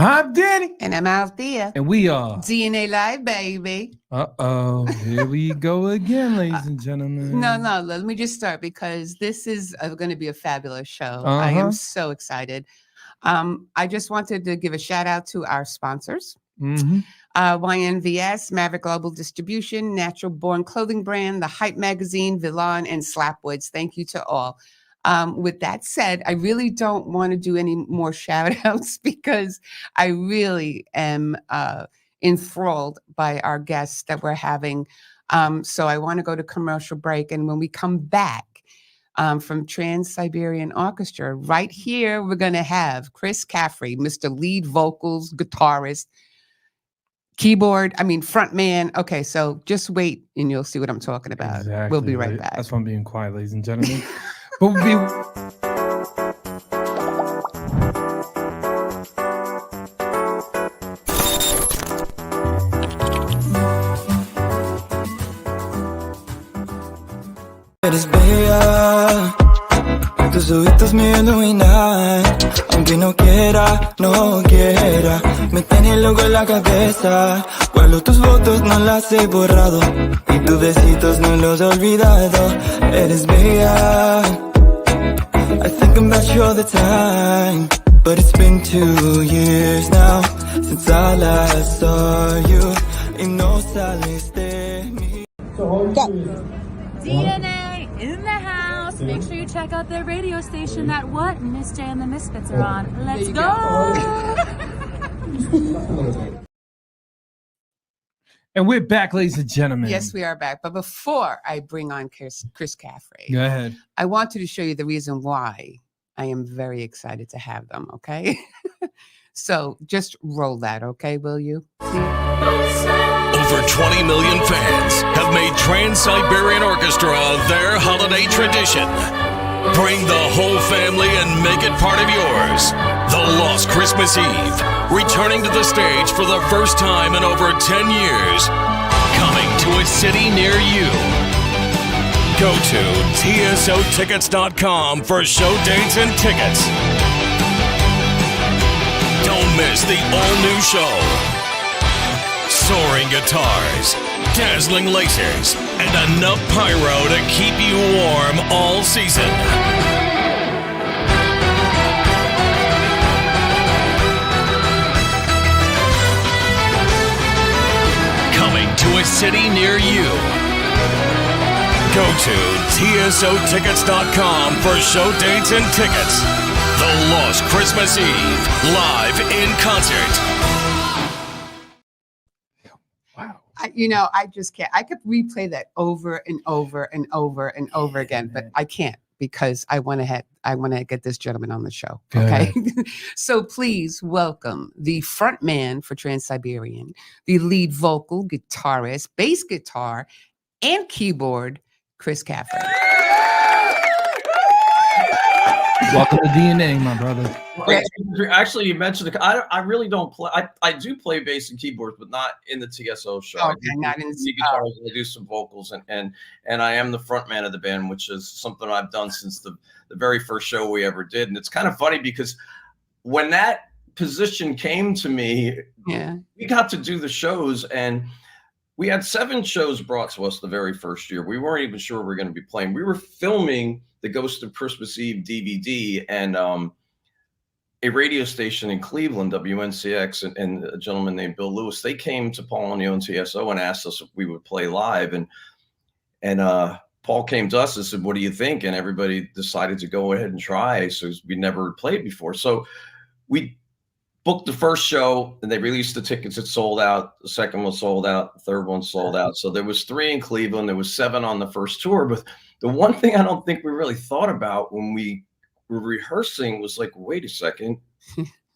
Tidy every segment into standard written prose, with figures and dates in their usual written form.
I'm Danny. And I'm Althea. And we are DNA Live, baby. Uh-oh. Here we go again, ladies and gentlemen. No, let me just start because this is going to be a fabulous show. I am so excited. I just wanted to give a shout out to our sponsors. YNVS, Maverick Global Distribution, Natural Born Clothing Brand, The Hype Magazine, Villan, and Slapwoods. Thank you to all. With that said, I really don't want to do any more shout outs because I really am enthralled by our guests that we're having. So I want to go to commercial break. And when we come back from Trans-Siberian Orchestra, right here, we're going to have Chris Caffrey, Mr. Lead Vocals, guitarist, front man. Okay, so just wait and you'll see what I'm talking about. Exactly. We'll be right back. That's why I'm being quiet, ladies and gentlemen. But we'll be... Eres bella, tus ojitos me iluminan, aunque no quiera, me tiene loco en la cabeza. Guardo tus fotos, no las he borrado, y tus besitos no los he olvidado. Eres bella, I think about you all the time, but it's been 2 years now since I last saw you, y no sales de mí. DNA in the house. Make sure you check out their radio station that what Miss J and the Misfits are on. Let's go. And we're back, ladies and gentlemen. Yes, we are back. But before I bring on Chris Caffrey, go ahead. I wanted to show you the reason why I am very excited to have them, okay? So just roll that, okay, will you? Over 20 million fans have made Trans-Siberian Orchestra their holiday tradition. Bring the whole family and make it part of yours. The Lost Christmas Eve, returning to the stage for the first time in over 10 years. Coming to a city near you. Go to tsotickets.com for show dates and tickets. Don't miss the all-new show. Soaring guitars, dazzling lasers, and enough pyro to keep you warm all season. Coming to a city near you. Go to tsotickets.com for show dates and tickets. The Lost Christmas Eve, live in concert. I just can't. I could replay that over and over and over and over again, but I can't because I want to get this gentleman on the show. Okay. So please welcome the front man for Trans-Siberian, the lead vocal, guitarist, bass guitar, and keyboard, Chris Caffrey. Welcome to DNA, my brother. Actually, you mentioned I really don't play. I do play bass and keyboards, but not in the TSO show. Okay, not in the guitars. I do some vocals, and I am the front man of the band, which is something I've done since the very first show we ever did. And it's kind of funny because when that position came to me, we got to do the shows, and we had 7 shows brought to us the very first year. We weren't even sure we were going to be playing. We were filming the Ghost of Christmas Eve DVD, and a radio station in Cleveland, WNCX, and a gentleman named Bill Lewis, they came to Paul and on TSO and asked us if we would play live. And Paul came to us and said, "What do you think?" And everybody decided to go ahead and try. So we never played before. So we booked the first show, and they released the tickets. It sold out. The second one sold out. The third one sold out. So there was 3 in Cleveland. There was 7 on the first tour. But the one thing I don't think we really thought about when we were rehearsing was like, wait a second,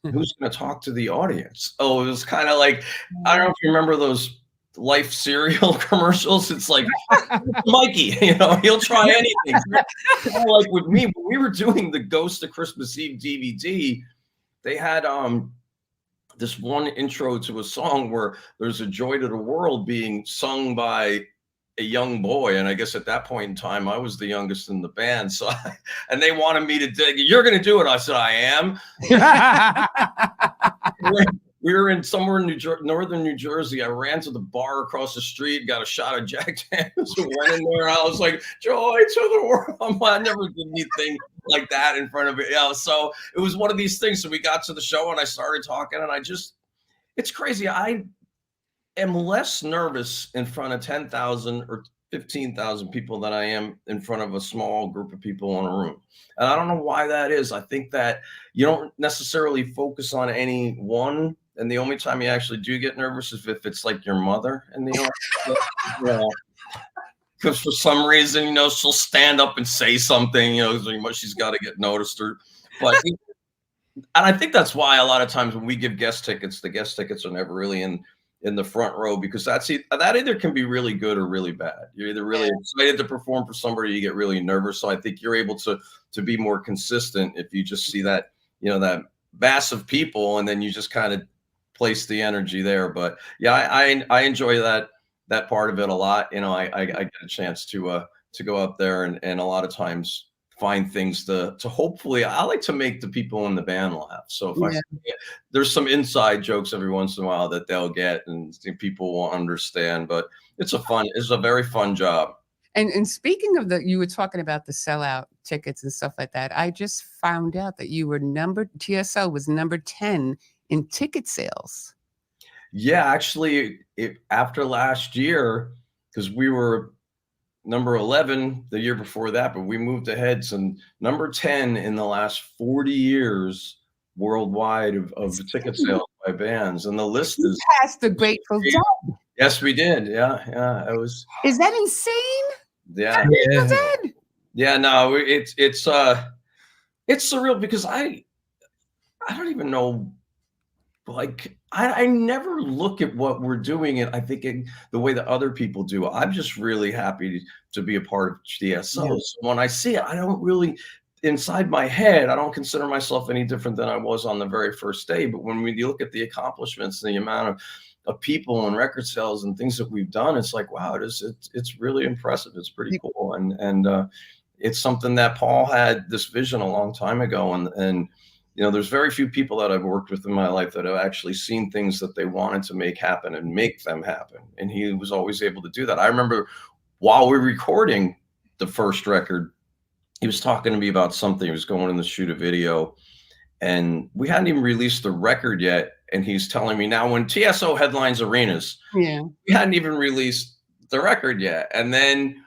who's going to talk to the audience? Oh, it was kind of like, I don't know if you remember those Life cereal commercials. It's like Mikey, he'll try anything. Kind of like with me, when we were doing the Ghost of Christmas Eve DVD, they had the this one intro to a song where there's a joy to the world being sung by a young boy. And I guess at that point in time, I was the youngest in the band. So, and they wanted me to dig, you're going to do it. I said, I am. We were in somewhere in northern New Jersey. I ran to the bar across the street, got a shot of Jack Daniels, and went in there. And I was like, joy to the world. I never did anything like that in front of it. Yeah. So it was one of these things. So we got to the show and I started talking, and it's crazy. I am less nervous in front of 10,000 or 15,000 people than I am in front of a small group of people in a room. And I don't know why that is. I think that you don't necessarily focus on any one. And the only time you actually do get nervous is if it's like your mother in the audience. Because for some reason, she'll stand up and say something, she's got to get noticed. But and I think that's why a lot of times when we give guest tickets, the guest tickets are never really in the front row, because that either can be really good or really bad. You're either really excited to perform for somebody, you get really nervous. So I think you're able to be more consistent if you just see that, that mass of people, and then you just kind of place the energy there. But yeah, I enjoy that part of it a lot. I get a chance to go up there and a lot of times find things to hopefully, I like to make the people in the band laugh. So if there's some inside jokes every once in a while that they'll get and people won't understand, but it's a very fun job. And speaking of you were talking about the sellout tickets and stuff like that. I just found out that TSO was number 10 in ticket sales. Yeah, actually, after last year, because we were number 11 the year before that, but we moved ahead to number 10 in the last 40 years worldwide of ticket sales by bands. And the list is past the Grateful Dead. Yes, we did. Yeah. It was. Is that insane? Yeah. Yeah. No, it's surreal because I don't even know. Like I never look at what we're doing, and I think the way that other people do. I'm just really happy to be a part of TSO. Yeah. So when I see it, I don't really, inside my head, I don't consider myself any different than I was on the very first day. But when you look at the accomplishments and the amount of people and record sales and things that we've done, it's like, wow, it's really impressive. It's pretty cool, and it's something that Paul had this vision a long time ago, and there's very few people that I've worked with in my life that have actually seen things that they wanted to make happen and make them happen. And he was always able to do that. I remember while we were recording the first record, he was talking to me about something. He was going in to shoot a video, and we hadn't even released the record yet. And he's telling me now, when TSO headlines arenas, we hadn't even released the record yet. And then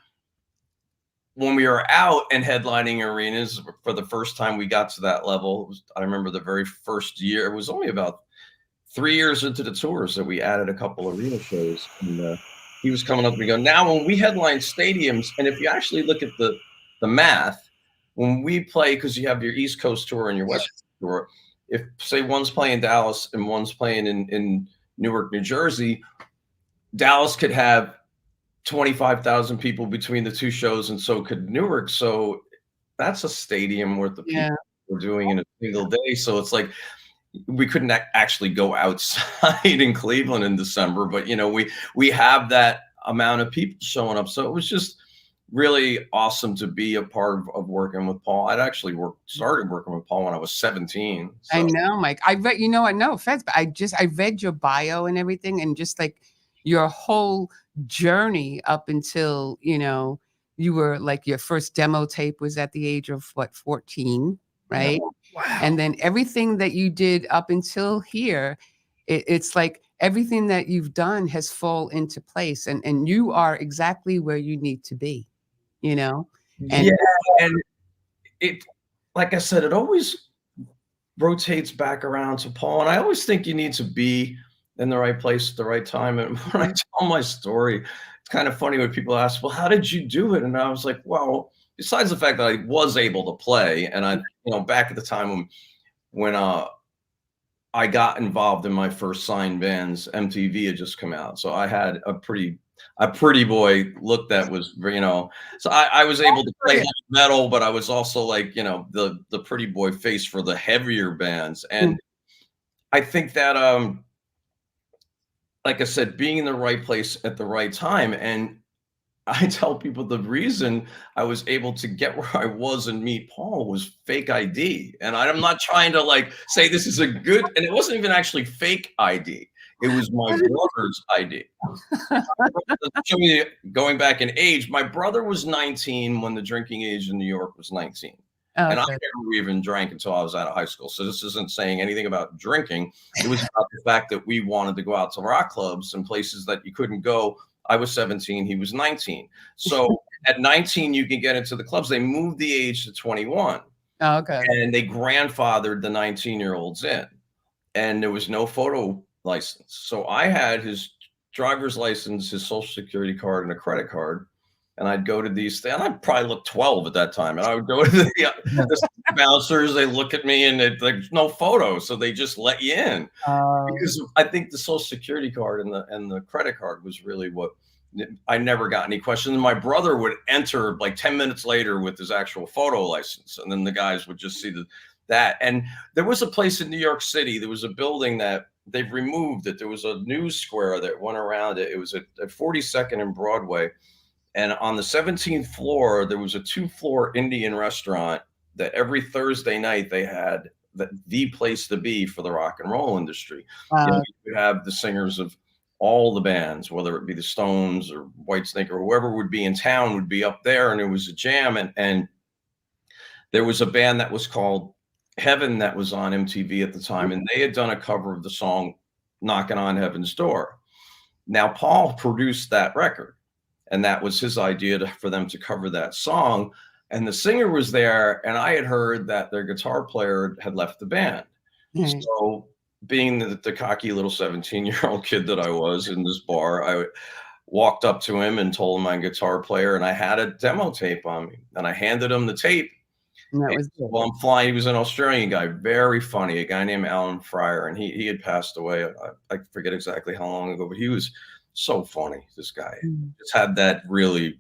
when we were out and headlining arenas for the first time, we got to that level. I remember the very first year, it was only about 3 years into the tours that we added a couple arena shows. And he was coming up and go, now when we headline stadiums, and if you actually look at the math, when we play, because you have your East Coast tour and your West Coast tour, if say one's playing Dallas and one's playing in Newark, New Jersey, Dallas could have 25,000 people between the two shows, and so could Newark. So that's a stadium worth of people we're doing in a single day. So it's like we couldn't actually go outside in Cleveland in December, but we have that amount of people showing up. So it was just really awesome to be a part of working with Paul. I'd actually started working with Paul when I was 17. So. I know, Mike. I read, I know offense, but I read your bio and everything, and just like your whole journey up until, you were like, your first demo tape was at the age of 14, right? Oh, wow. And then everything that you did up until here, it's like everything that you've done has fall into place, and you are exactly where you need to be, And it, like I said, it always rotates back around to Paul. And I always think you need to be in the right place at the right time. And when I tell my story, it's kind of funny when people ask, well, how did you do it? And I was like, well, besides the fact that I was able to play, and I, back at the time when I got involved in my first signed bands, MTV had just come out. So I had a pretty boy look that was, so I was able to play heavy metal, but I was also like, the pretty boy face for the heavier bands. And I think that like I said, being in the right place at the right time. And I tell people the reason I was able to get where I was and meet Paul was fake ID. And I'm not trying to like say this is a good, and it wasn't even actually fake ID. It was my brother's ID. Show me going back in age. My brother was 19 when the drinking age in New York was 19. Okay. And I never even drank until I was out of high school. So this isn't saying anything about drinking. It was about the fact that we wanted to go out to rock clubs and places that you couldn't go. I was 17, he was 19. So at 19, you can get into the clubs. They moved the age to 21. Oh, okay. And they grandfathered the 19-year-olds in. And there was no photo license. So I had his driver's license, his social security card, and a credit card. And I'd go to these things. And I probably looked 12 at that time. And I would go to the bouncers. They look at me and there's no photo. So they just let you in. Because I think the social security card and the credit card was really what I never got any questions. My brother would enter like 10 minutes later with his actual photo license. And then the guys would just see that. And there was a place in New York City. There was a building that they've removed it. There was a news square that went around it. It was at 42nd and Broadway. And on the 17th floor, there was a 2-floor Indian restaurant that every Thursday night they had the place to be for the rock and roll industry. You have the singers of all the bands, whether it be the Stones or Whitesnake or whoever would be in town would be up there. And it was a jam. And there was a band that was called Heaven that was on MTV at the time. And they had done a cover of the song Knocking on Heaven's Door. Now, Paul produced that record. And that was his idea for them to cover that song. And the singer was there. And I had heard that their guitar player had left the band. Mm-hmm. So being the cocky little 17-year-old kid that I was in this bar, I walked up to him and told him my guitar player. And I had a demo tape on me. And I handed him the tape. And that was good. Well, I'm flying. He was an Australian guy, very funny, a guy named Alan Fryer. And he had passed away. I forget exactly how long ago, but he was so funny. This guy just had that really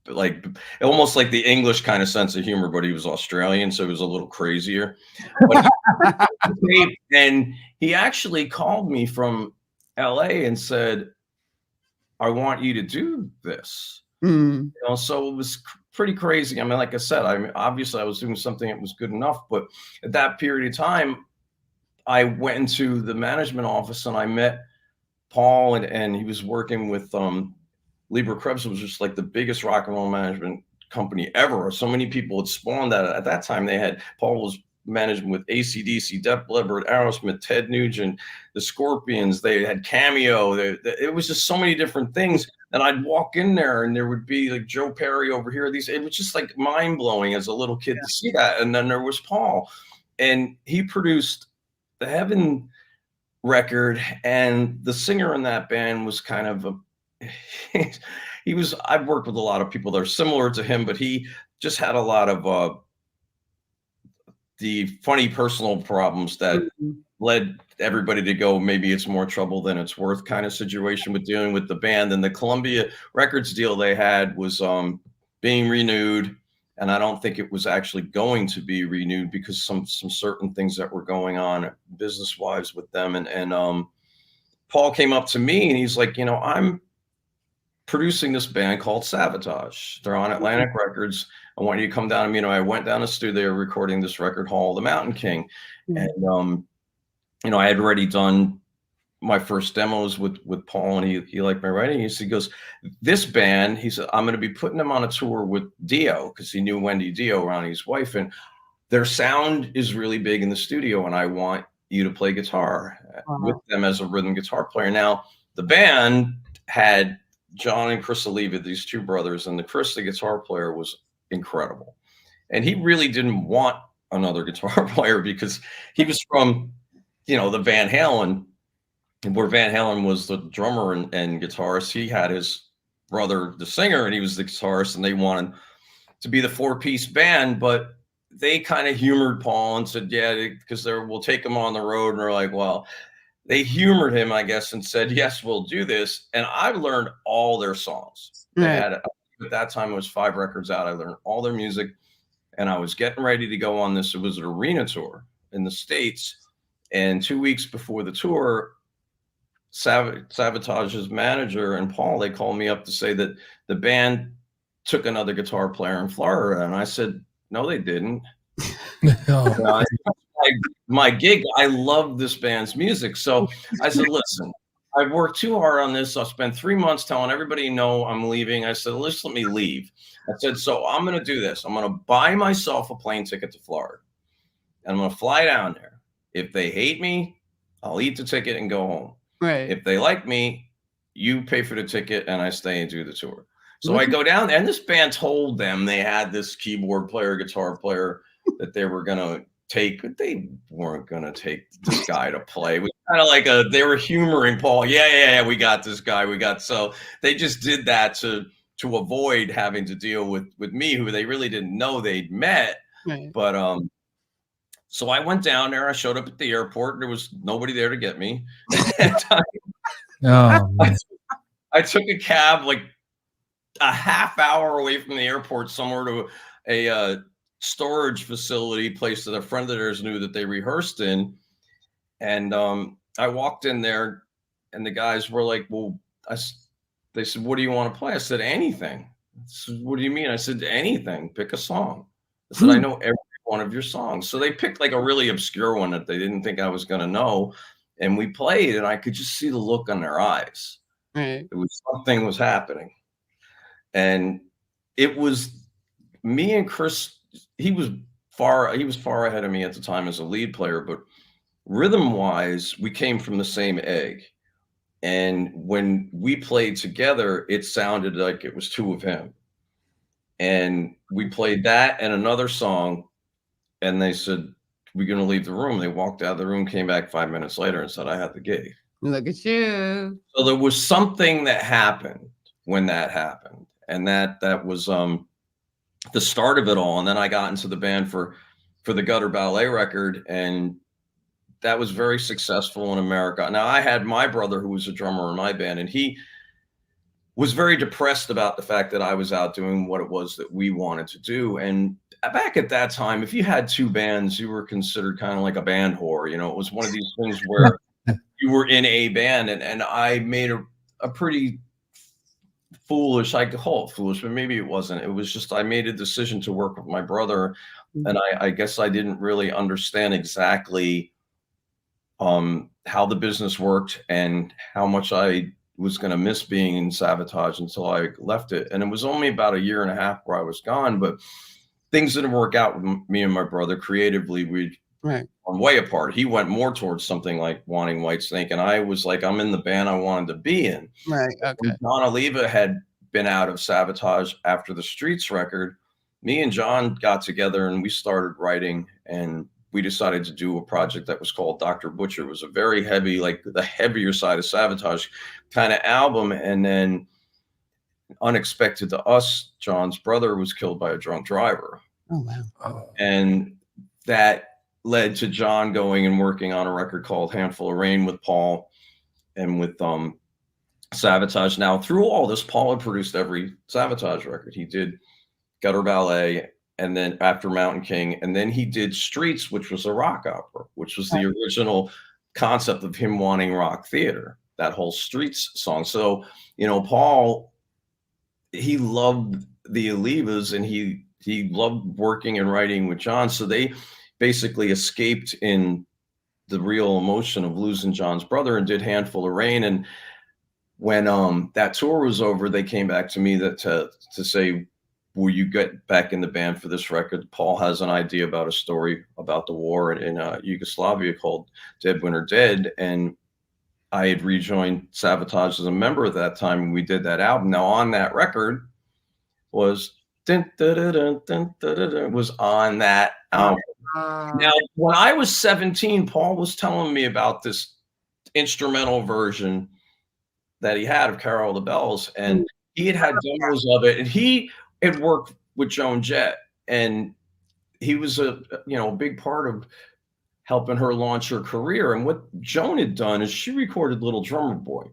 like almost like the English kind of sense of humor, but he was Australian, so he was a little crazier. And he actually called me from LA and said, I want you to do this. You know, so it was pretty crazy. I mean, like I said, obviously I was doing something that was good enough, but at that period of time, I went into the management office and I met Paul, and he was working with Lieber Krebs, was just like the biggest rock and roll management company ever. So many people had spawned that. At that time, Paul was managing with AC/DC, Def Leppard, Aerosmith, Ted Nugent, the Scorpions. They had Cameo. It was just so many different things. And I'd walk in there and there would be like Joe Perry over here. It was just like mind blowing as a little kid to see that. And then there was Paul, and he produced the Heaven record, and the singer in that band was kind of I've worked with a lot of people that are similar to him, but he just had a lot of the funny personal problems that led everybody to go, maybe it's more trouble than it's worth kind of situation with dealing with the band. And the Columbia Records deal they had was being renewed. And I don't think it was actually going to be renewed because some certain things that were going on business-wise with them. And Paul came up to me and he's like, you know, I'm producing this band called Savatage. They're on Atlantic Records. I want you to come down. And, you know, I went down to the studio. They were recording this record, Hall of the Mountain King. And, you know, I had already done my first demos with Paul, and he liked my writing. He goes, this band, he said, I'm going to be putting them on a tour with Dio, because he knew Wendy Dio, Ronnie's wife, and their sound is really big in the studio, and I want you to play guitar with them as a rhythm guitar player. Now, the band had John and Chris Oliva, these two brothers, and Chris, the guitar player, was incredible. And he really didn't want another guitar player because he was from, you know, the Van Halen, where Van Halen was the drummer and guitarist. He had his brother, the singer, and he was the guitarist, and they wanted to be the 4-piece band, but they kind of humored Paul and said, yeah, because we'll take him on the road. And they're like, well, they humored him, I guess, and said, yes, we'll do this. And I learned all their songs. They had, at that time, it was 5 records out. I learned all their music, and I was getting ready to go on this. It was an arena tour in the States. And 2 weeks before the tour, Savatage's manager and Paul, they called me up to say that the band took another guitar player in Florida. And I said, no, they didn't. Oh, My gig, I love this band's music. So I said, listen, I've worked too hard on this. I spent 3 months telling everybody, no, I'm leaving. I said, let's let me leave. I said, so I'm going to do this. I'm going to buy myself a plane ticket to Florida. And I'm going to fly down there. If they hate me, I'll eat the ticket and go home. Right. If they like me, you pay for the ticket and I stay and do the tour. So I go down there, and this band told them they had this keyboard player, guitar player that they were going to take, but they weren't going to take this guy to play. It was kind of like they were humoring Paul. Yeah, we got this guy. So they just did that to avoid having to deal with me, who they really didn't know they'd met. Right. But so I went down there. I showed up at the airport. There was nobody there to get me. And I took a cab like a half hour away from the airport somewhere to a storage facility place that a friend of theirs knew that they rehearsed in. And I walked in there, and the guys were like, well, they said, what do you want to play? I said, anything. I said, what do you mean? I said, anything. Pick a song. I said, I know every one of your songs. So they picked like a really obscure one that they didn't think I was going to know. And we played, and I could just see the look on their eyes. Right. It was something was happening. And it was me and Chris. He was far ahead of me at the time as a lead player, but rhythm wise, we came from the same egg. And when we played together, it sounded like it was two of him. And we played that and another song, and they said, we're going to leave the room. They walked out of the room, came back 5 minutes later and said, I had the gig. Look at you. So there was something that happened when that happened. And that was the start of it all. And then I got into the band for the Gutter Ballet record, and that was very successful in America. Now, I had my brother who was a drummer in my band, and he was very depressed about the fact that I was out doing what it was that we wanted to do. And back at that time, if you had two bands, you were considered kind of like a band whore. You know, it was one of these things where you were in a band, and I made a pretty foolish, I could call it foolish, but maybe it wasn't. It was just I made a decision to work with my brother, and I guess I didn't really understand exactly how the business worked and how much I was going to miss being in Savatage until I left it. And it was only about a year and a half where I was gone, but things didn't work out with me and my brother creatively. We were way apart. He went more towards something like wanting Whitesnake, and I was like, I'm in the band I wanted to be in. Right. Okay. When John Oliva had been out of Savatage after the Streets record, me and John got together and we started writing, and we decided to do a project that was called Dr. Butcher. It was a very heavy, like the heavier side of Savatage kind of album. And then unexpected to us, John's brother was killed by a drunk driver. Oh, wow. And that led to John going and working on a record called Handful of Rain with Paul and with Savatage. Now, through all this, Paul had produced every Savatage record. He did Gutter Ballet, and then After Mountain King, and then he did Streets, which was a rock opera, which was the original concept of him wanting rock theater, that whole Streets song. So, you know, Paul, he loved the Olivas, and he loved working and writing with John. So they basically escaped in the real emotion of losing John's brother and did Handful of Rain. And when that tour was over, they came back to me to say, will you get back in the band for this record? Paul has an idea about a story about the war in Yugoslavia called Dead Winter Dead. And I had rejoined Savatage as a member at that time, and we did that album. Now on that record was was on that album. Now, when I was 17, Paul was telling me about this instrumental version that he had of Carol of the Bells, and he had demos of it, and he had worked with Joan Jett, and he was a big part of helping her launch her career. And what Joan had done is she recorded Little Drummer Boy,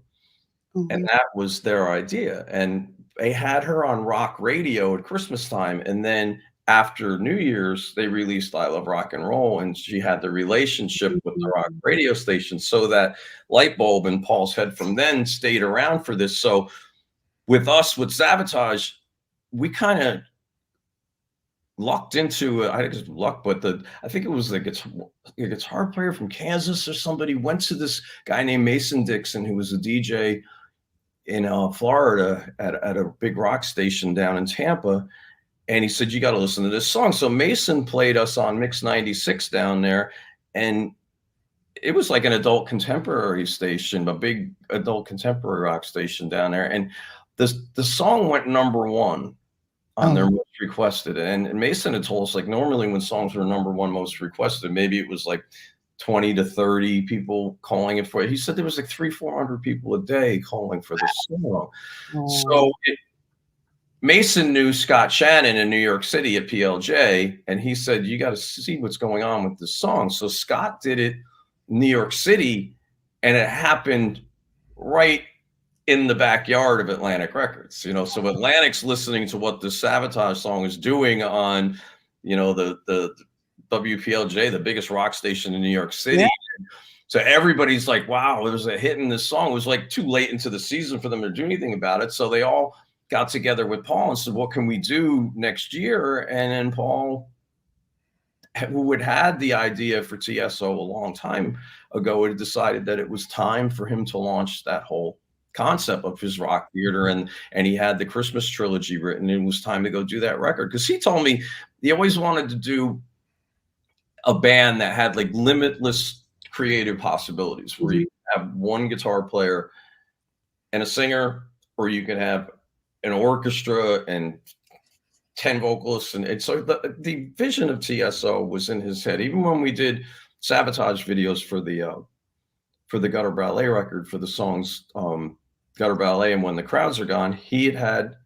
and that was their idea. And they had her on rock radio at Christmas time, and then after New Year's, they released I Love Rock and Roll, and she had the relationship with the rock radio station. So that light bulb in Paul's head from then stayed around for this. So with us, with Savatage, we kind of lucked into, I think it's luck, but I think it was a guitar player from Kansas or somebody went to this guy named Mason Dixon, who was a DJ in Florida at a big rock station down in Tampa. And he said, you got to listen to this song. So Mason played us on Mix 96 down there. And it was like an adult contemporary station, a big adult contemporary rock station down there. And the song went #1 on their most requested. And Mason had told us, like, normally when songs were #1 most requested, maybe it was like 20 to 30 people calling it for it. He said there was like 300-400 people a day calling for this song. So Mason knew Scott Shannon in New York City at PLJ, and he said, you got to see what's going on with this song. So Scott did it in New York City, and it happened right in the backyard of Atlantic Records. You know, so Atlantic's listening to what the Savatage song is doing on, you know, the WPLJ, the biggest rock station in New York City. Yeah. So everybody's like, wow, there's a hit in this song. It was like too late into the season for them to do anything about it. So they all got together with Paul and said, what can we do next year? And then Paul, who had had the idea for TSO a long time ago, had decided that it was time for him to launch that whole concept of his rock theater. And he had the Christmas trilogy written. And it was time to go do that record. Because he told me he always wanted to do a band that had like limitless creative possibilities, where you have one guitar player and a singer, or you can have an orchestra and 10 vocalists. And so the vision of TSO was in his head. Even when we did Savatage videos for the Gutter Ballet record, for the songs Gutter Ballet and When the Crowds Are Gone, he had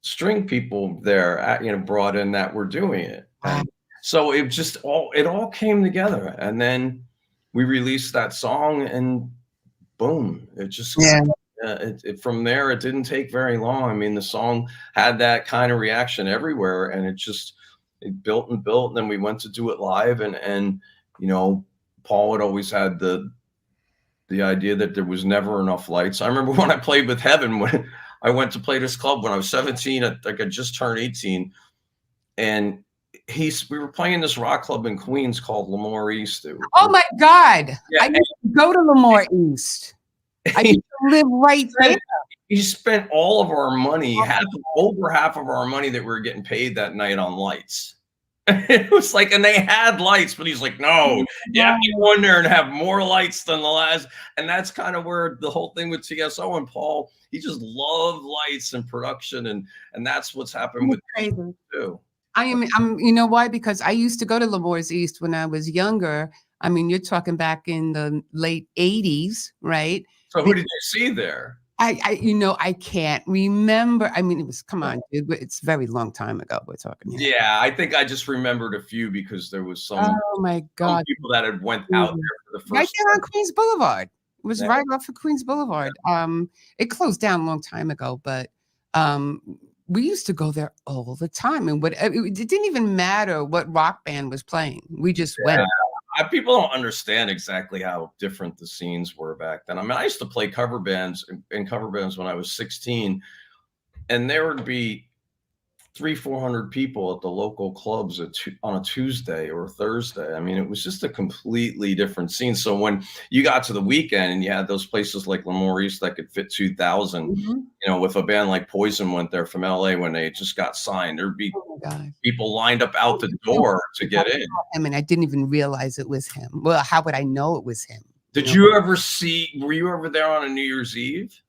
string people there, you know, brought in that were doing it. And so it just all came together. And then we released that song, and boom, it just from there, it didn't take very long. I mean, the song had that kind of reaction everywhere, and it built and built. And then we went to do it live, and you know, Paul had always had the idea that there was never enough lights. I remember when I played with Heaven, when I went to play this club when I was 17, I had just turned 18, and we were playing this rock club in Queens called Lemoore East. Oh my God! Yeah, I used to go to Lemoore East. I used to live right there. He spent all of our money, over half of our money that we were getting paid that night on lights. It was like, and they had lights, but he's like, no, you have to go in there and have more lights than the last. And that's kind of where the whole thing with TSO and Paul, he just loved lights and production, and that's what's happened with him too. I'm, you know why? Because I used to go to Lemoore East when I was younger. I mean, you're talking back in the late 80s, right? So who did you see there? You know, I can't remember. I mean, it was, come on, dude, it's a very long time ago we're talking here. Yeah, I think I just remembered a few because there was some, oh my God, some people that had went out there for the first right there on Queens Boulevard. It was right off of Queens Boulevard. It closed down a long time ago, but we used to go there all the time. And it didn't even matter what rock band was playing. We just went. People don't understand exactly how different the scenes were back then. I mean, I used to play cover bands in cover bands when I was 16, and there would be 300-400 people at the local clubs on a Tuesday or Thursday. I mean, it was just a completely different scene. So when you got to the weekend and you had those places like Lemoore East that could fit 2,000, you know, with a band like Poison went there from LA when they just got signed, there'd be people lined up out the door to get in. I mean, I didn't even realize it was him. Well, how would I know it was him? Did you ever were you ever there on a New Year's Eve?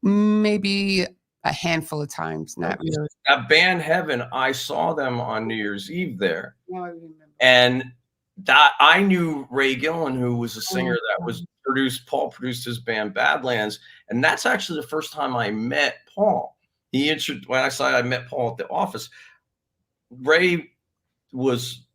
Maybe a handful of times, not really. That band Heaven, I saw them on New Year's Eve there. No, I remember. And that I knew Ray Gillen, who was a singer that was Paul produced his band Badlands. And that's actually the first time I met Paul. When I met Paul at the office, Ray was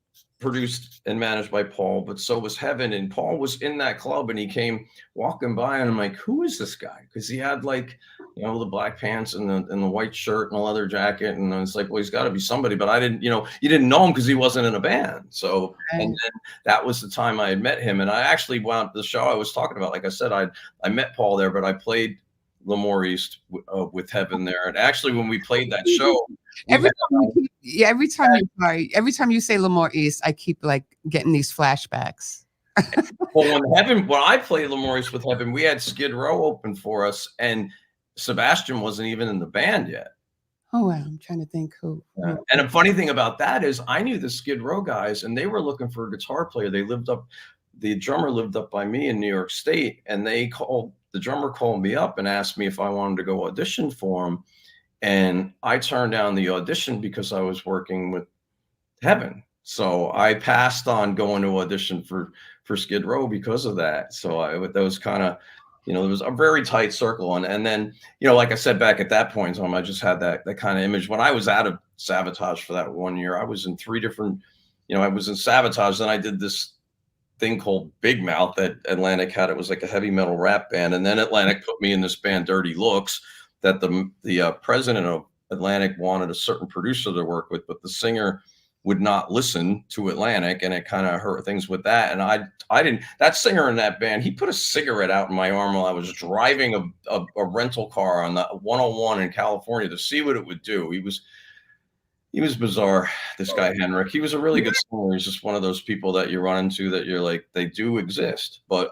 produced and managed by Paul, but so was Heaven. And Paul was in that club and he came walking by and I'm like, who is this guy? Because he had like, you know, the black pants and the white shirt and a leather jacket. And I was like, well, he's got to be somebody. But I didn't, you know, you didn't know him because he wasn't in a band. So, and then that was the time I had met him. And I actually wound the show I was talking about. Like I said, I met Paul there, but I played Lemoore East with Heaven there. And actually, when we played that show, every time you say Lemoore East, I keep like getting these flashbacks. Well, when I played Lemoore East with Heaven, we had Skid Row open for us, and Sebastian wasn't even in the band yet. Oh wow, I'm trying to think who. And a funny thing about that is, I knew the Skid Row guys, and they were looking for a guitar player. The drummer lived up by me in New York State, and the drummer called me up and asked me if I wanted to go audition for him. And I turned down the audition because I was working with Heaven. So I passed on going to audition for Skid Row because of that. So that was kind of, you know, there was a very tight circle. And then, you know, like I said, back at that point in time, I just had that kind of image. When I was out of Savatage for that 1 year, I was in 3 different, you know, I was in Savatage. Then I did this thing called Big Mouth that Atlantic had. It was like a heavy metal rap band. And then Atlantic put me in this band, Dirty Looks, that the president of Atlantic wanted a certain producer to work with, but the singer would not listen to Atlantic, and it kind of hurt things with that. And I didn't, that singer in that band, he put a cigarette out in my arm while I was driving a rental car on the 101 in California to see what it would do. He was bizarre, this guy Henrik. He was a really good singer. He's just one of those people that you run into that you're like, they do exist. But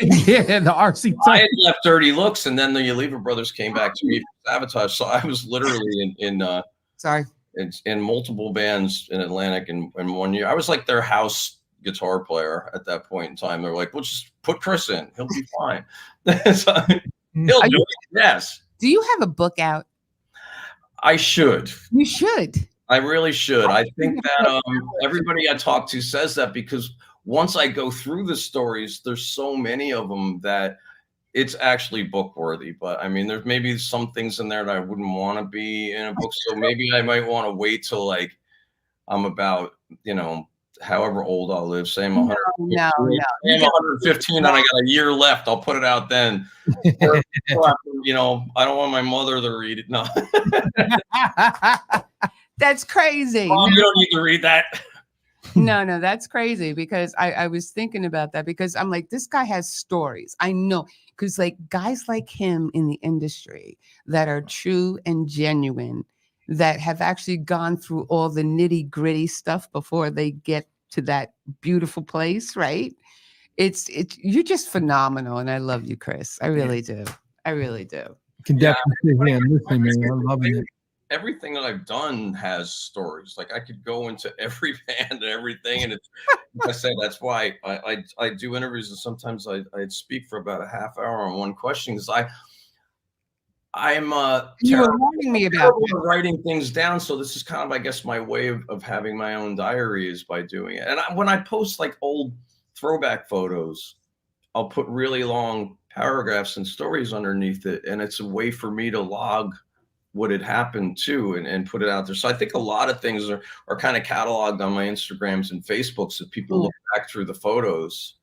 yeah, the RC. I had left Dirty Looks, and then the Lever Brothers came back to me for Savatage. So I was literally in multiple bands in Atlantic in 1 year. I was like their house guitar player at that point in time. They're like, well, just put Chris in. He'll be fine. So, he'll do it. Yes. Do you have a book out? I should. You should. I really should. I think that everybody I talk to says that, because once I go through the stories, there's so many of them that it's actually book worthy. But I mean, there's maybe some things in there that I wouldn't want to be in a book. So maybe I might want to wait till like I'm about, you know, however old I'll live. Say I'm 115, I'm 115 and I got a year left. I'll put it out then. You know, I don't want my mother to read it. No. That's crazy. Mom, you don't need to read that. No, that's crazy, because I was thinking about that, because I'm like, this guy has stories. I know, because like guys like him in the industry that are true and genuine, that have actually gone through all the nitty gritty stuff before they get to that beautiful place, right? It's you're just phenomenal, and I love you, Chris. I really do. I really do. You can definitely sit here and listen, man. I'm loving it. Everything that I've done has stories. Like I could go into every band and everything, and it's like I said, that's why I do interviews, and sometimes I speak for about a half hour on one question, because I'm you were warning me about writing things down. So this is kind of, I guess, my way of having my own diary is by doing it. And when I post like old throwback photos, I'll put really long paragraphs and stories underneath it, and it's a way for me to log what had happened too, and put it out there. So I think a lot of things are kind of cataloged on my Instagrams and Facebooks, that people look back through the photos.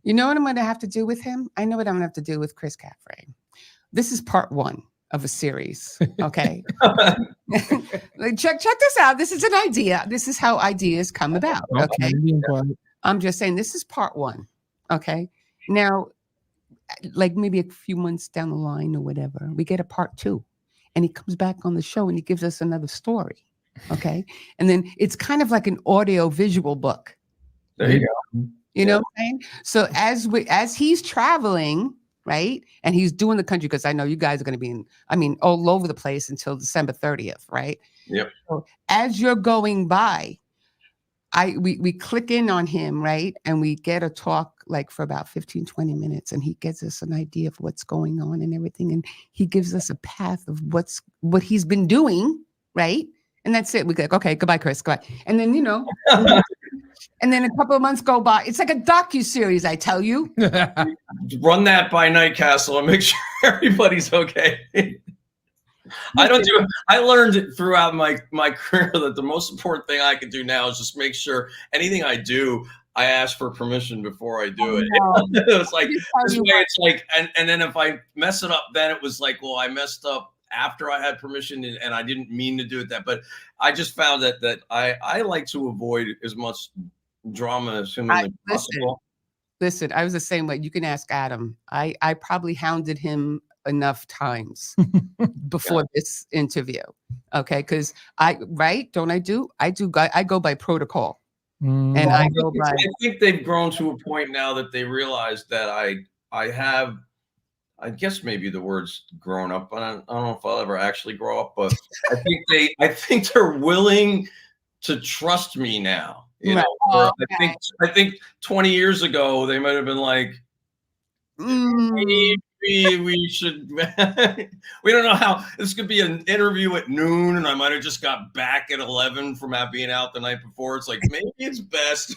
You know what I'm going to have to do with him? I know what I'm going to have to do with Chris Caffrey. This is part 1 of a series. Okay. check this out. This is an idea. This is how ideas come about. Okay. I'm just saying, this is part 1. Okay. Now, like maybe a few months down the line or whatever, we get a part 2. And he comes back on the show and he gives us another story. Okay. And then it's kind of like an audio visual book. There you go. You know what I'm saying? So as he's traveling, right, and he's doing the country, because I know you guys are going to be all over the place until December 30th, right? Yep. So as you're going by, we click in on him, right? And we get a talk like for about 15, 20 minutes, and he gives us an idea of what's going on and everything. And he gives us a path of what he's been doing, right? And that's it. We go, okay, goodbye, Chris, goodbye. And then, you know, and then a couple of months go by. It's like a docuseries, I tell you. Run that by Night Castle and make sure everybody's okay. I learned it throughout my career that the most important thing I can do now is just make sure anything I do, I ask for permission before I do it. It's like this way. It's like, and then if I mess it up, then it was like, well, I messed up after I had permission and I didn't mean to do it. But I just found that I like to avoid as much drama as humanly possible. Listen, I was the same way. You can ask Adam. I probably hounded him enough times before this interview. Okay, because I go by protocol. And I think they've grown to a point now that they realize that I have, I guess maybe the word's grown up. I don't know if I'll ever actually grow up, but I think they're willing to trust me now. You know, I think 20 years ago they might have been like, maybe we should. We don't know how this could be an interview at noon, and I might have just got back at 11 from being out the night before. It's like maybe it's best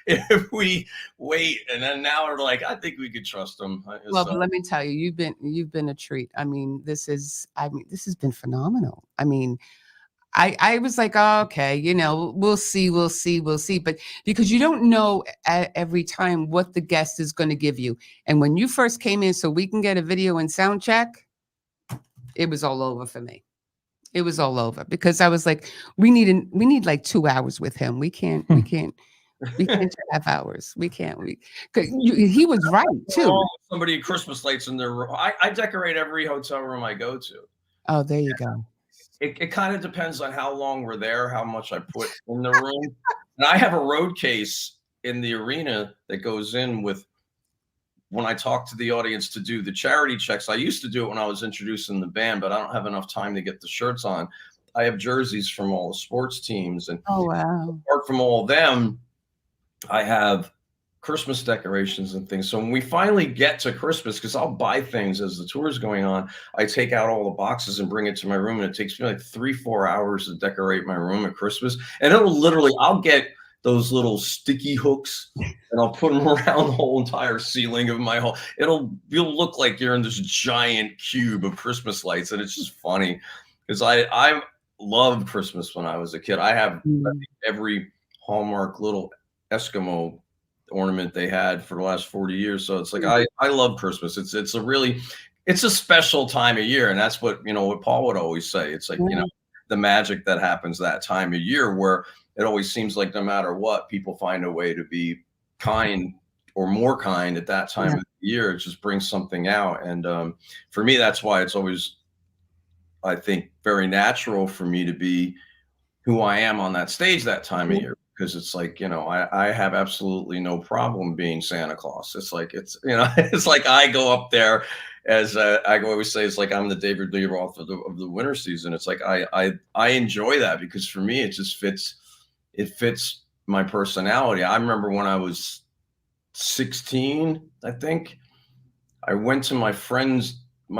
if we wait. And then now we're like, I think we could trust them. Well, but let me tell you, you've been a treat. I mean, this has been phenomenal. I mean, I was like, oh, okay, you know, we'll see. But because you don't know every time what the guest is going to give you. And when you first came in so we can get a video and sound check, it was all over for me. It was all over because I was like, we need like 2 hours with him. We can't 2.5 hours. He was right too. Somebody Christmas lights in their room. I decorate every hotel room I go to. Oh, there you go. It kind of depends on how long we're there, how much I put in the room. And I have a road case in the arena that goes in with when I talk to the audience to do the charity checks. I used to do it when I was introducing the band, but I don't have enough time to get the shirts on. I have jerseys from all the sports teams. And apart from all of them, I have Christmas decorations and things. So when we finally get to Christmas, because I'll buy things as the tour is going on, I take out all the boxes and bring it to my room, and it takes me like 3-4 hours to decorate my room at Christmas. And I'll get those little sticky hooks and I'll put them around the whole entire ceiling of my home. You'll look like you're in this giant cube of Christmas lights, and it's just funny because I loved Christmas when I was a kid. I have every Hallmark little Eskimo ornament they had for the last 40 years. So it's like, I love Christmas. It's a special time of year. And that's what, what Paul would always say. It's like, the magic that happens that time of year where it always seems like no matter what, people find a way to be kind or more kind at that time of the year. It just brings something out. And for me, that's why it's always, I think, very natural for me to be who I am on that stage that time of year. Because it's like, I have absolutely no problem being Santa Claus. It's like, it's like I go up there as I always say, it's like I'm the David Lee Roth of the winter season. It's like I enjoy that because for me, it just fits my personality. I remember when I was 16, I think, I went to my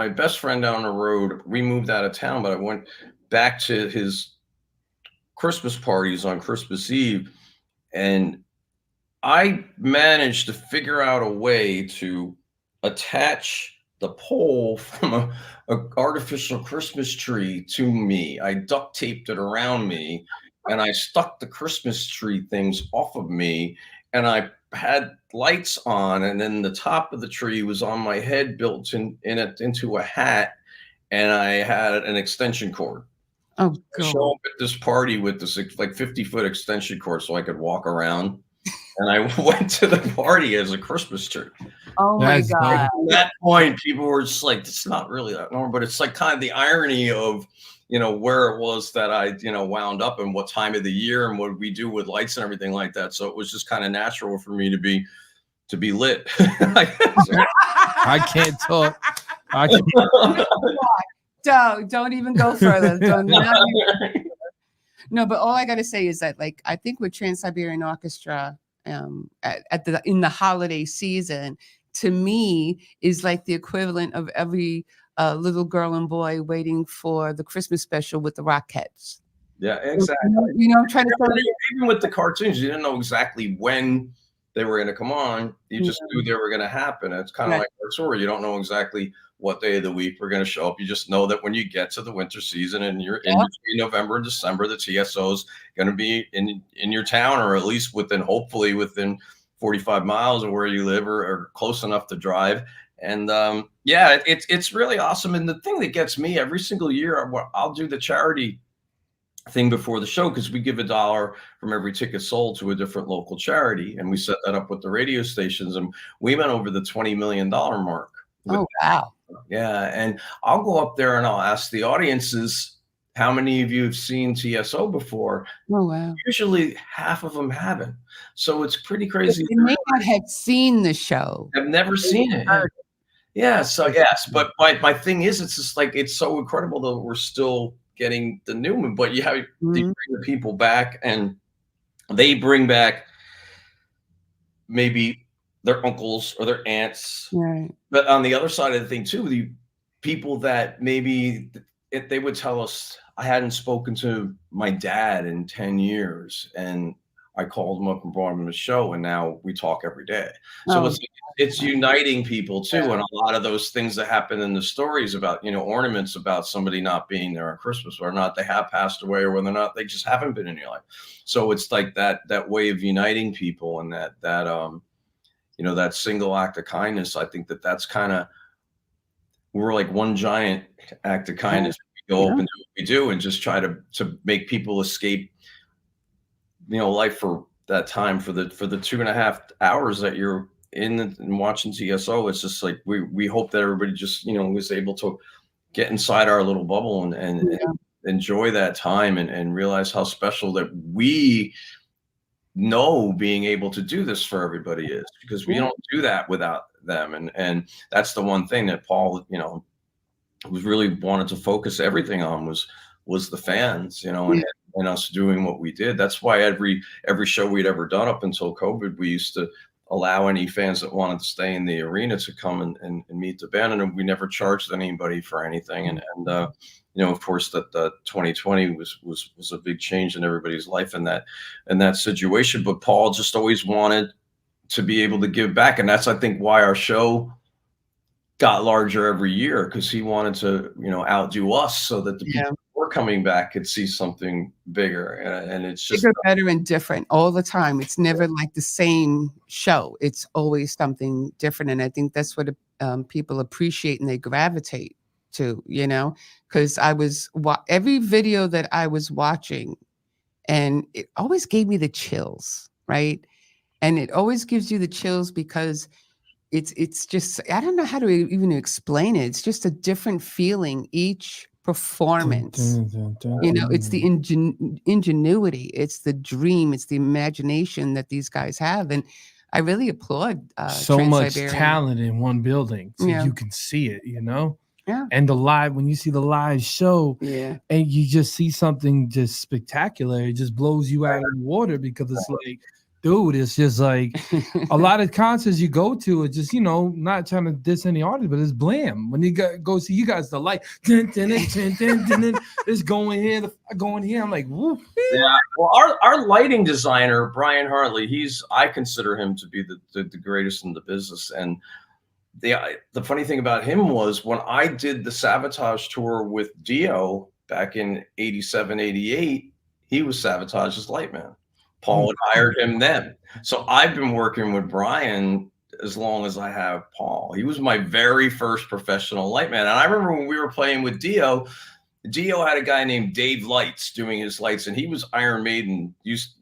best friend down the road. We moved out of town, but I went back to his Christmas parties on Christmas Eve, and I managed to figure out a way to attach the pole from a artificial Christmas tree to me. I duct taped it around me, and I stuck the Christmas tree things off of me, and I had lights on, and then the top of the tree was on my head, built into a hat, and I had an extension cord. Oh, I show up at this party with this like 50-foot extension cord so I could walk around. And I went to the party as a Christmas tree. Oh my God. At that point, people were just like, it's not really that normal, but it's like kind of the irony of, where it was that I, wound up and what time of the year and what we do with lights and everything like that. So it was just kind of natural for me to be lit. I can't talk. Don't even go further. No, but all I got to say is that, like, I think with Trans-Siberian Orchestra in the holiday season, to me, is like the equivalent of every little girl and boy waiting for the Christmas special with the Rockettes. Yeah, exactly. I'm trying to say, even with the cartoons, you didn't know exactly when they were going to come on. You just knew they were going to happen. It's kind of like our tour. You don't know exactly what day of the week we're going to show up. You just know that when you get to the winter season and you're in between November and December, the TSO is going to be in your town, or at least hopefully within 45 miles of where you live, or close enough to drive. And yeah, it's really awesome. And the thing that gets me every single year, I'll do the charity thing before the show, because we give $1 from every ticket sold to a different local charity, and we set that up with the radio stations, and we went over the $20 million mark. Oh, wow. Yeah. And I'll go up there and I'll ask the audiences, how many of you have seen TSO before? Oh, wow. Usually half of them haven't. So it's pretty crazy. They may not have seen the show. I've never seen it. Yeah. So yes, but my thing is, it's just like, it's so incredible that we're still getting the new one, but you bring the people back, and they bring back maybe their uncles or their aunts. Right. But on the other side of the thing too, the people that maybe if they would tell us, I hadn't spoken to my dad in 10 years, and I called him up and brought him to the show, and now we talk every day. So it's uniting people too. And a lot of those things that happen in the stories about, ornaments about somebody not being there on Christmas, or not they have passed away, or whether or not they just haven't been in your life. So it's like that way of uniting people, and that single act of kindness. I think that's kind of, we're like one giant act of kindness. We go up and do what we do, and just try to make people escape, life for that time, for the 2.5 hours that you're in and watching TSO. It's just like, we hope that everybody just, was able to get inside our little bubble and enjoy that time, and realize how special that we know being able to do this for everybody is, because we don't do that without them. And that's the one thing that Paul, was really wanted to focus everything on was the fans, and us doing what we did. That's why every show we'd ever done up until COVID, we used to allow any fans that wanted to stay in the arena to come and meet the band, and we never charged anybody for anything. And of course, that 2020 was a big change in everybody's life in that situation. But Paul just always wanted to be able to give back, and that's, I think, why our show got larger every year, because he wanted to outdo us, so that the people who were coming back could see something bigger. And it's just bigger, better, and different all the time. It's never like the same show. It's always something different, and I think that's what people appreciate and they gravitate to, because every video that I was watching, and it always gave me the chills, right? And it always gives you the chills because it's just, I don't know how to even explain it. It's just a different feeling each performance. It's the ingenuity, it's the dream, it's the imagination that these guys have. And I really applaud so much Trans-Siberian. talent in one building, so you can see it, Yeah. And when you see the live show, and you just see something just spectacular, it just blows you out of the water, because it's like, dude, it's just like a lot of concerts you go to, it's just, not trying to diss any artist, but it's blam. When you go see you guys, the light, it's going here, going here. I'm like, whoop. Yeah. Well, our lighting designer, Brian Hartley, I consider him to be the greatest in the business. And the funny thing about him was, when I did the Savatage tour with Dio back in 87, 88, he was Savatage's light man. Paul had hired him then. So I've been working with Brian as long as I have Paul. He was my very first professional light man. And I remember when we were playing with Dio had a guy named Dave Lights doing his lights, and he was Iron Maiden, used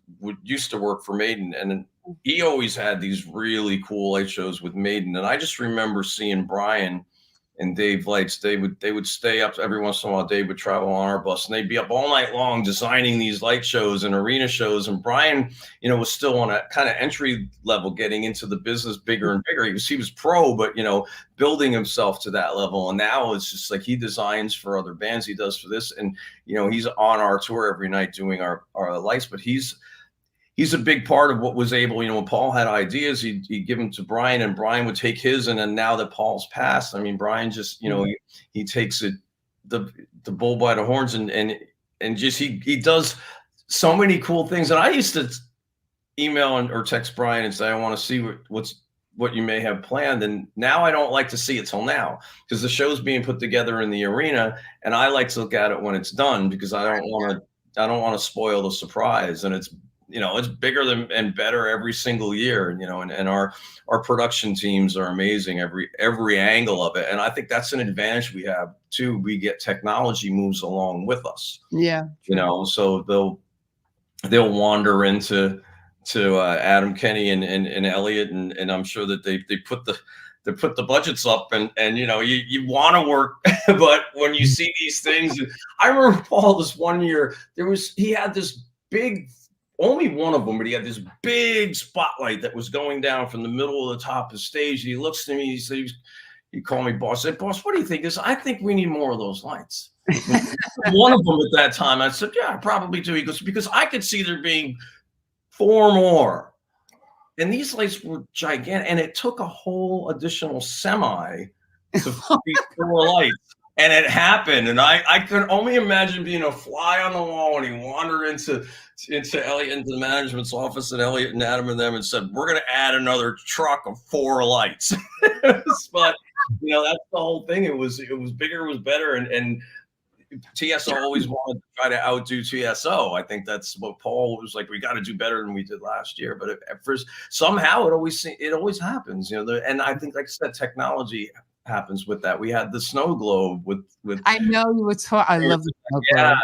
to work for Maiden. And he always had these really cool light shows with Maiden. And I just remember seeing Brian and Dave Lights. They would stay up every once in a while. Dave would travel on our bus, and they'd be up all night long designing these light shows and arena shows. And Brian, was still on a kind of entry level, getting into the business bigger and bigger. He was pro, but building himself to that level. And now it's just like, he designs for other bands, he does for this, and he's on our tour every night doing our lights. But he's a big part of what was able, when Paul had ideas, he'd give them to Brian, and Brian would take his. And then now that Paul's passed, I mean, Brian just, he takes it, the bull by the horns, and just, he does so many cool things. And I used to email or text Brian and say, I want to see what's what you may have planned. And now I don't like to see it till now, because the show's being put together in the arena, and I like to look at it when it's done, because I don't want to spoil the surprise. And it's, you know, it's bigger than and better every single year, you know, and our production teams are amazing, every angle of it. And I think that's an advantage we have too. We get technology moves along with us. Yeah. You know, so they'll wander into Adam Kenny and Elliot, and I'm sure that they put the budgets up, and you know, you want to work, but when you see these things, I remember Paul, this one year, he had this big, only one of them, but he had this big spotlight that was going down from the middle of the top of the stage. He looks to me, he says, he called me boss. I said, boss, what do you think? I think we need more of those lights. One of them at that time, I said, yeah, I probably do. He goes, because I could see there being 4 more. And these lights were gigantic. And it took a whole additional semi to be 4 lights. And it happened. And I could only imagine being a fly on the wall when he wandered into Elliot, into the management's office, and Elliot and Adam and them, and said, we're going to add another truck of 4 lights. But, you know, that's the whole thing. It was bigger, it was better. And TSO always wanted to try to outdo TSO. I think that's what Paul was like, we got to do better than we did last year. But at first, somehow it always happens, you know. And I think, like I said, technology happens with that. We had the snow globe with I know you were talking. I love the snow globe. Yeah,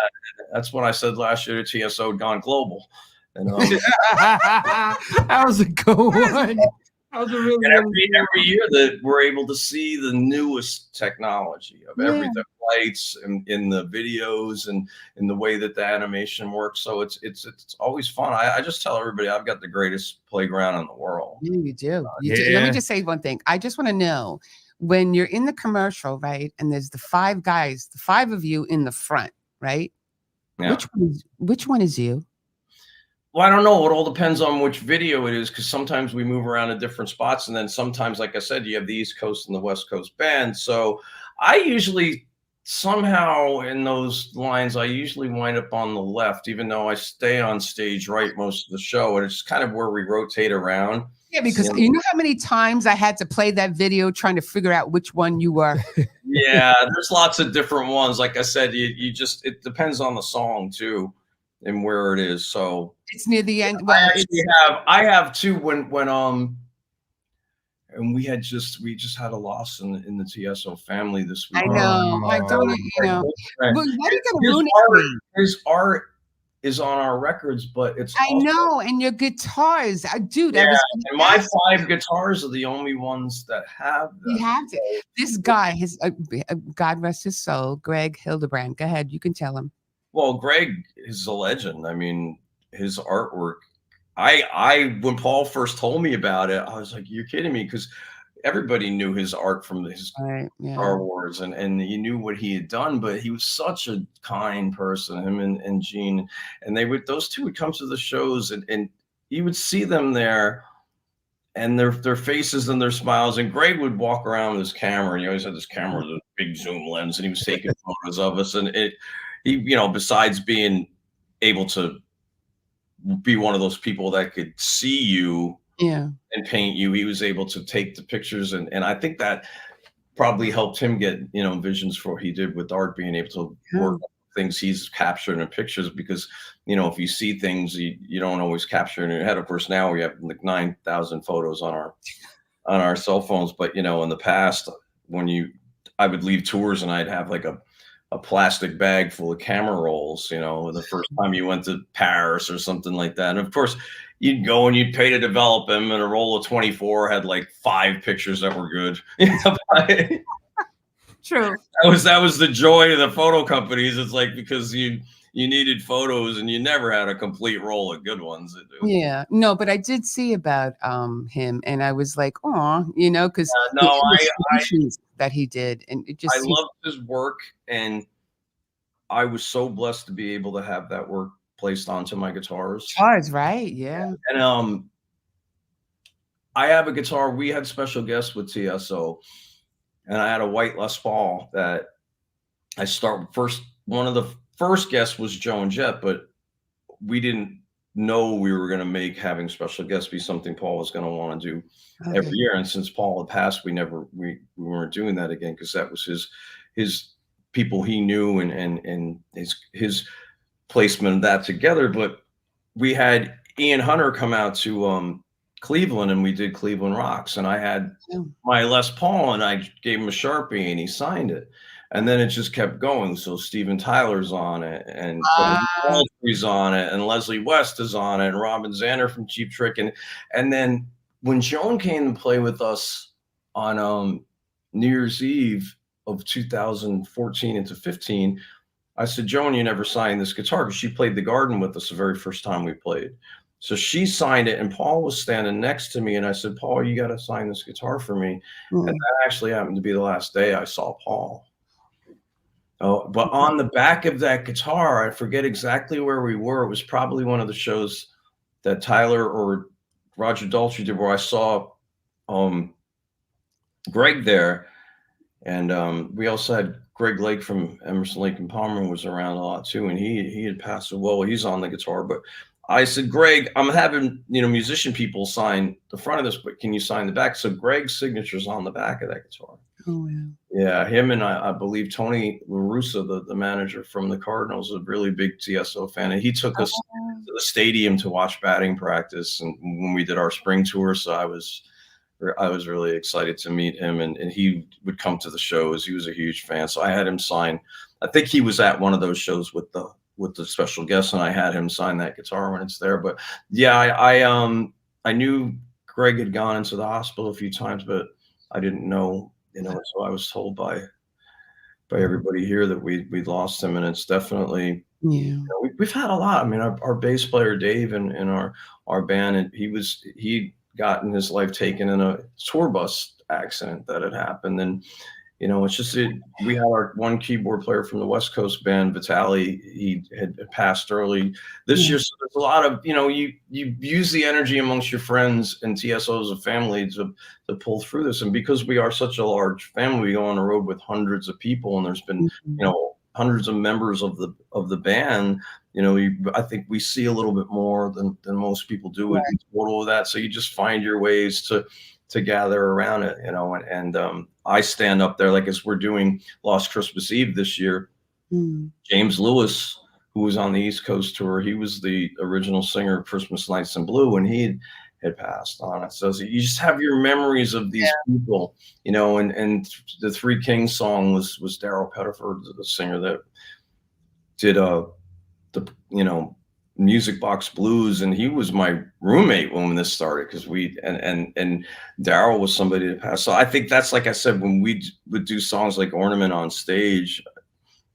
that's what I said last year. TSO had gone global. And, that was a good one. That was a really every year that we're able to see the newest technology of everything, lights and in the videos and in the way that the animation works. So it's always fun. I just tell everybody I've got the greatest playground in the world. Yeah, you do. Let me just say one thing. I just want to know, when you're in the commercial, right, and there's the 5 guys, the 5 of you in the front, right? Yeah. Which one is you? Well, I don't know. It all depends on which video it is, because sometimes we move around to different spots, and then sometimes, like I said, you have the East Coast and the West Coast band. So I usually somehow in those lines, I usually wind up on the left, even though I stay on stage right most of the show, and it's kind of where we rotate around. Yeah, because you know how many times I had to play that video trying to figure out which one you were. Yeah, there's lots of different ones. Like I said, you just, it depends on the song too and where it is. So it's near the end. Well, I have too, when and we just had a loss in the TSO family this week. I know. I don't, you know. But why are you gonna ruin it for me? His art is on our records, but it's I know, and your guitars, dude. Yeah, and my 5 guitars are the only ones that have them. We have to. This guy, his God rest his soul, Greg Hildebrand. Go ahead, you can tell him. Well, Greg is a legend. I mean, his artwork. When Paul first told me about it, I was like, "You're kidding me?" Because everybody knew his art from his Star Wars, and you knew what he had done. But he was such a kind person. Him and Gene, and those two would come to the shows, and you would see them there, and their faces and their smiles. And Greg would walk around with his camera, and he always had this camera with a big zoom lens, and he was taking photos of us. And he, you know, besides being able to be one of those people that could see you and paint you, he was able to take the pictures, and I think that probably helped him get, you know, visions for what he did with art, being able to work on things he's captured in pictures, because, you know, if you see things you don't always capture in your head. Of course, now we have like 9,000 photos on our cell phones, but you know, in the past, when I would leave tours and I'd have like a plastic bag full of camera rolls, you know, the first time you went to Paris or something like that. And of course, you'd go and you'd pay to develop them, and a roll of 24 had like 5 pictures that were good. True. That was the joy of the photo companies. It's like, because you needed photos and you never had a complete roll of good ones. Yeah, no, but I did see about him, and I was like, oh, you know, because that he did, and it just, I loved his work, and I was so blessed to be able to have that work placed onto my guitars. Right? Yeah. And I have a guitar. We had special guests with TSO, and I had a white Les Paul that one of the first guests was Joe and Jet, but we didn't know we were going to make having special guests be something Paul was going to want to do every year. And since Paul had passed, we weren't doing that again, because that was his people he knew and his placement of that together. But we had Ian Hunter come out to Cleveland, and we did Cleveland Rocks, and I had my Les Paul, and I gave him a Sharpie, and he signed it. And then it just kept going. So Steven Tyler's on it, and Waltry's on it, and Leslie West is on it, and Robin Zander from Cheap Trick. And then when Joan came to play with us on New Year's Eve of 2014 into 15, I said, Joan, you never signed this guitar, because she played the Garden with us the very first time we played. So she signed it, and Paul was standing next to me, and I said, Paul, you got to sign this guitar for me. And that actually happened to be the last day I saw Paul. Oh, but on the back of that guitar, I forget exactly where we were. It was probably one of the shows that Tyler or Roger Daltrey did, where I saw Greg there. And we also had Greg Lake from Emerson, Lake and Palmer was around a lot too. And he had passed away. Well, he's on the guitar. But I said, Greg, I'm having, musician people sign the front of this, but can you sign the back? So Greg's signature's on the back of that guitar. Oh, yeah. Yeah, him and I believe Tony La Russa, the manager from the Cardinals, a really big TSO fan, and he took us to the stadium to watch batting practice, and when we did our spring tour. So I was really excited to meet him, and he would come to the shows. He was a huge fan, so I had him sign. I think he was at one of those shows with the special guests, and I had him sign that guitar when it's there. But yeah, I knew Greg had gone into the hospital a few times, but I didn't know. So I was told by everybody here that we'd lost him, and it's definitely we've had a lot. I mean, our bass player Dave and our band, and he'd gotten his life taken in a tour bus accident that had happened, and it's just we had our one keyboard player from the West Coast band, Vitaly. He had passed early this year. So there's a lot of, you use the energy amongst your friends and TSO as a family to pull through this. And because we are such a large family, we go on the road with hundreds of people, and there's been, hundreds of members of the band. I think we see a little bit more than most people do in total of that. So you just find your ways to gather around it, and I stand up there, like as we're doing Lost Christmas Eve this year, James Lewis, who was on the East Coast tour, he was the original singer of Christmas Nights in Blue, and he had passed on it. So you just have your memories of these people, and the Three Kings song was Daryl Pettiford, the singer that did the Music Box Blues, and he was my roommate when this started, because and Daryl was somebody that passed. So I think that's, like I said, when we would do songs like Ornament on stage,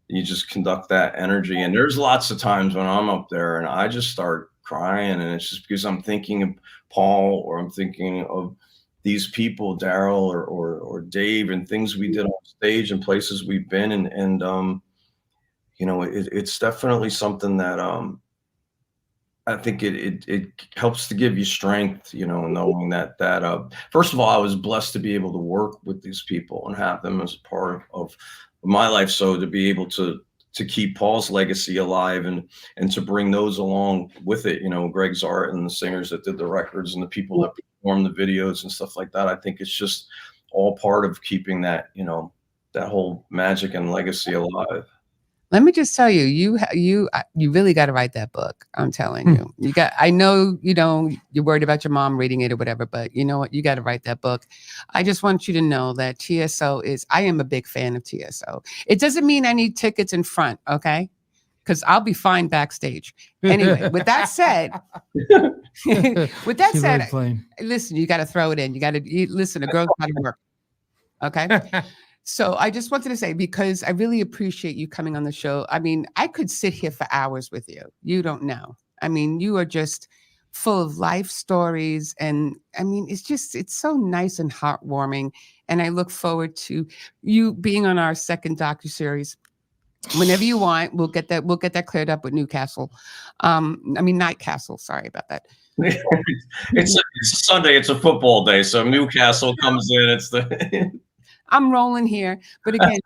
you just conduct that energy. And there's lots of times when I'm up there and I just start crying, and it's just because I'm thinking of Paul, or I'm thinking of these people, Daryl or Dave, and things we did on stage and places we've been, and it's definitely something that I think it helps to give you strength, knowing that first of all, I was blessed to be able to work with these people and have them as a part of my life. So to be able to keep Paul's legacy alive and to bring those along with it, Greg Zart and the singers that did the records and the people that performed the videos and stuff like that. I think it's just all part of keeping that, that whole magic and legacy alive. Let me just tell you, you really got to write that book. I'm telling you, I know, you're worried about your mom reading it or whatever, but you know what? You got to write that book. I just want you to know that TSO I am a big fan of TSO. It doesn't mean I need tickets in front. Okay. Cause I'll be fine backstage. Anyway, with that said, listen, you got to throw it in. You got to listen, a girl's got to work. Okay. So I just wanted to say, because I really appreciate you coming on the show. I mean, I could sit here for hours with you. You don't know. I mean, you are just full of life stories. And I mean, it's so nice and heartwarming. And I look forward to you being on our second docuseries. Whenever you want, we'll get that cleared up with Newcastle. Nightcastle. Sorry about that. It's Sunday. It's a football day. So Newcastle comes in. It's the... I'm rolling here. But again,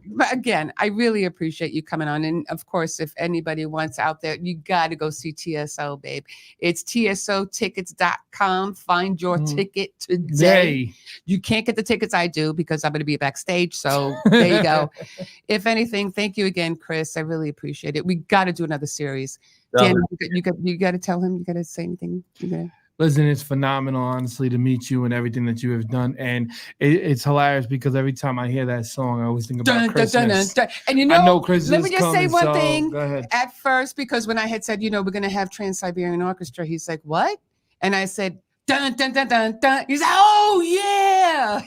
But again, I really appreciate you coming on. And of course, if anybody wants out there, you got to go see TSO, babe. It's tsotickets.com. Find your ticket today. You can't get the tickets I do because I'm going to be backstage. So there you go. If anything, thank you again, Chris. I really appreciate it. We got to do another series. Dan, you got to tell him. You got to say anything. Listen, it's phenomenal, honestly, to meet you and everything that you have done. And it's hilarious because every time I hear that song, I always think about Christmas. And you I know Christmas let me just say one thing. Go ahead. At first, because when I had said, we're going to have Trans-Siberian Orchestra, he's like, what? And I said, dun, dun, dun, dun, dun. He's like, oh, yeah.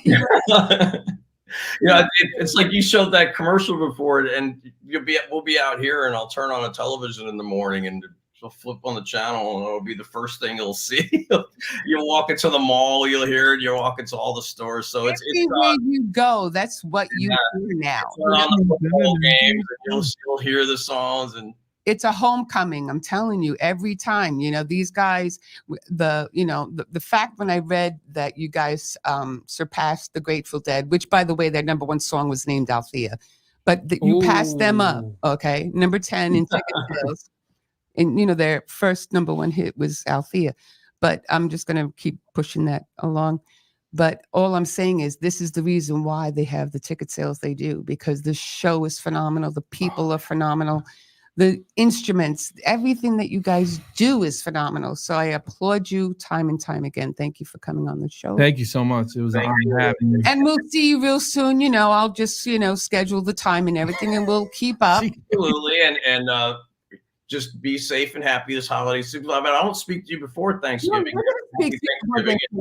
It's like you showed that commercial before, and we'll be out here, and I'll turn on a television in the morning, and you'll flip on the channel, and it'll be the first thing you'll see. You'll walk into the mall, you'll hear it. You'll walk into all the stores. So everywhere you go, that's what you do now. On the football games, and you'll hear the songs, and it's a homecoming. I'm telling you, every time. These guys. The fact when I read that you guys surpassed the Grateful Dead, which by the way, their number one song was named Althea, but you passed them up. Okay, number 10 in ticket sales. And, their first number one hit was Althea. But I'm just going to keep pushing that along. But all I'm saying is this is the reason why they have the ticket sales they do, because the show is phenomenal. The people are phenomenal. The instruments, everything that you guys do is phenomenal. So I applaud you time and time again. Thank you for coming on the show. Thank you so much. It was an honor having you. And we'll see you real soon. I'll just, schedule the time and everything, and we'll keep up. Absolutely. And just be safe and happy this holiday season. I don't speak to you before Thanksgiving.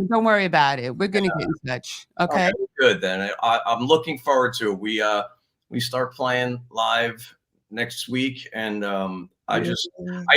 Don't worry about it. We're going to get in touch. Okay. Good then. I'm looking forward to it. We start playing live next week, and I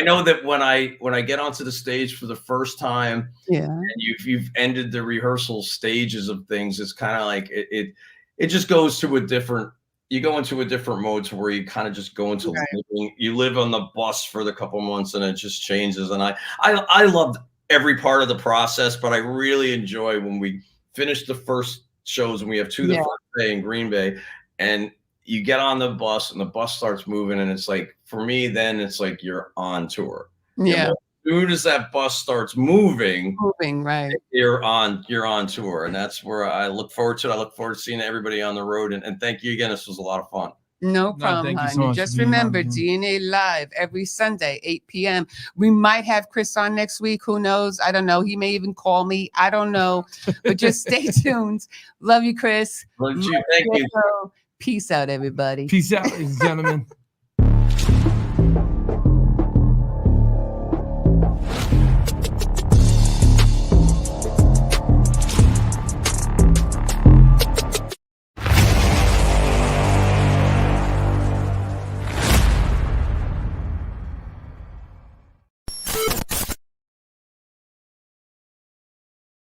know that when I get onto the stage for the first time, and you've ended the rehearsal stages of things, it's kind of like it just goes to a different. You go into a different mode to where you kind of just go into living. You live on the bus for the couple months, and it just changes. And I loved every part of the process, but I really enjoy when we finish the first shows, and we have two the first day in Green Bay, and you get on the bus, and the bus starts moving, and it's like, for me, then it's like you're on tour. Yeah. As soon as that bus starts moving, right, you're on tour, and that's where I look forward to it. I look forward to seeing everybody on the road, and thank you again. This was a lot of fun. No problem, thank hon. you so much Just for being remember, on. DNA Live every Sunday, 8 p.m. We might have Chris on next week. Who knows? I don't know. He may even call me. I don't know. But just stay tuned. Love you, Chris. Love you. Thank you. Peace out, everybody. Peace out, ladies and gentlemen.